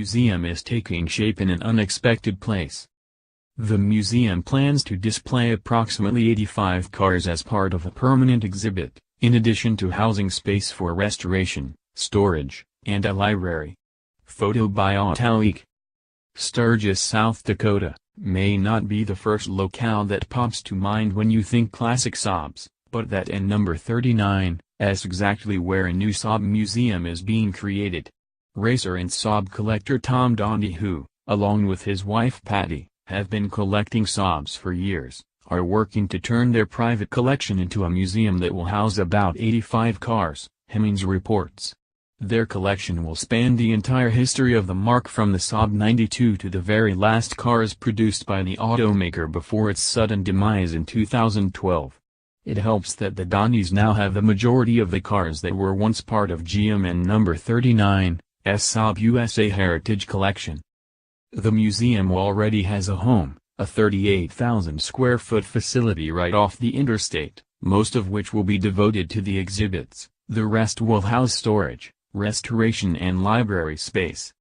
museum is taking shape in an unexpected place. The museum plans to display approximately 85 cars as part of a permanent exhibit, in addition to housing space for restoration, storage, and a library. Photo by Autoweek. Sturgis, South Dakota, may not be the first locale that pops to mind when you think classic Saabs, but that and number 39 is exactly where a new Saab museum is being created. Racer and Saab collector Tom Donney, who, along with his wife Patti, have been collecting Saabs for years, are working to turn their private collection into a museum that will house about 85 cars, Hemmings reports. Their collection will span the entire history of the marque from the Saab 92 to the very last cars produced by the automaker before its sudden demise in 2012. It helps that the Donneys now have the majority of the cars that were once part of GM and number 39's Saab USA Heritage Collection. The museum already has a home, a 38,000 square foot facility right off the interstate, most of which will be devoted to the exhibits. The rest will house storage, restoration and library space.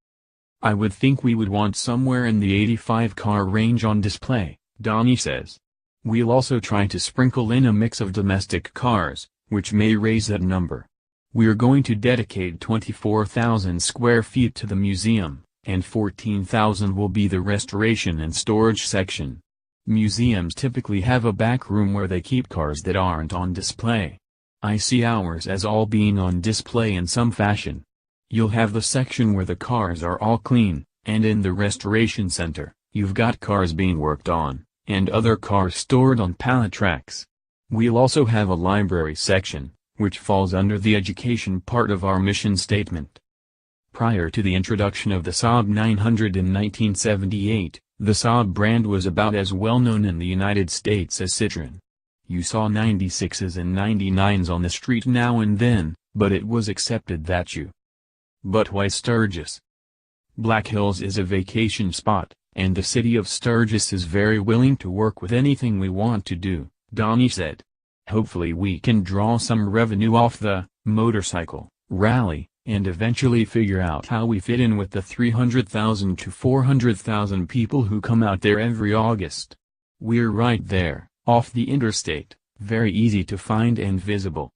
I would think we would want somewhere in the 85 car range on display, Donney says. We'll also try to sprinkle in a mix of domestic cars, which may raise that number. We're going to dedicate 24,000 square feet to the museum, and 14,000 will be the restoration and storage section. Museums typically have a back room where they keep cars that aren't on display. I see ours as all being on display in some fashion. You'll have the section where the cars are all clean, and in the restoration center, you've got cars being worked on, and other cars stored on pallet tracks. We'll also have a library section, which falls under the education part of our mission statement. Prior to the introduction of the Saab 900 in 1978, the Saab brand was about as well known in the United States as Citroën. You saw 96s and 99s on the street now and then, but it was accepted that you. But why Sturgis? Black Hills is a vacation spot, and the city of Sturgis is very willing to work with anything we want to do, Donney said. Hopefully we can draw some revenue off the motorcycle rally, and eventually figure out how we fit in with the 300,000 to 400,000 people who come out there every August. We're right there, off the interstate, very easy to find and visible.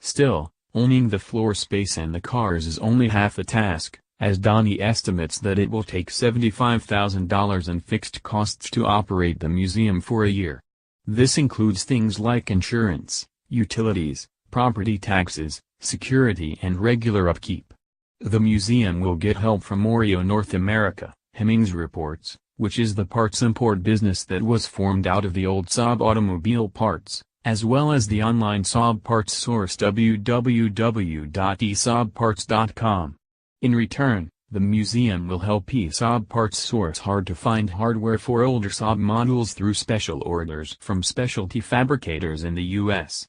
Still, owning the floor space and the cars is only half the task, as Donney estimates that it will take $75,000 in fixed costs to operate the museum for a year. This includes things like insurance, utilities, property taxes, security and regular upkeep. The museum will get help from Oreo North America, Hemmings reports, which is the parts import business that was formed out of the old Saab automobile parts, as well as the online Saab parts source www.esaabparts.com. In return, the museum will help Saab parts source hard-to-find hardware for older Saab models through special orders from specialty fabricators in the U.S.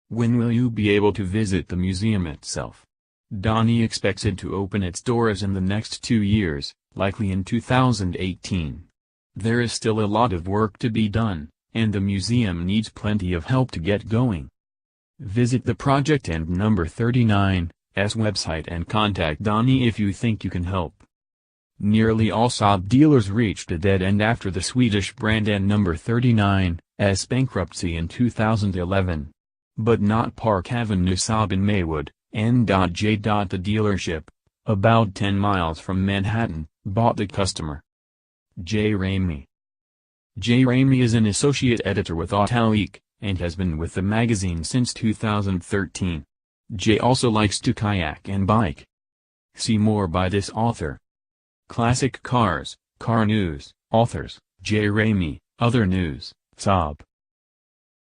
When will you be able to visit the museum itself? Donney expects it to open its doors in the next 2 years, likely in 2018. There is still a lot of work to be done, and the museum needs plenty of help to get going. Visit the project and number 39's website and contact Donney if you think you can help. Nearly all Saab dealers reached a dead end after the Swedish brand and number 39's bankruptcy in 2011. But not Park Avenue Saab in Maywood, N.J. The dealership, about 10 miles from Manhattan, bought the customer. J. Ramey. J. Ramey is an associate editor with Autoweek, and has been with the magazine since 2013. Jay also likes to kayak and bike. See more by this author. Classic cars, car news, authors, J. Ramey, other news, Saab.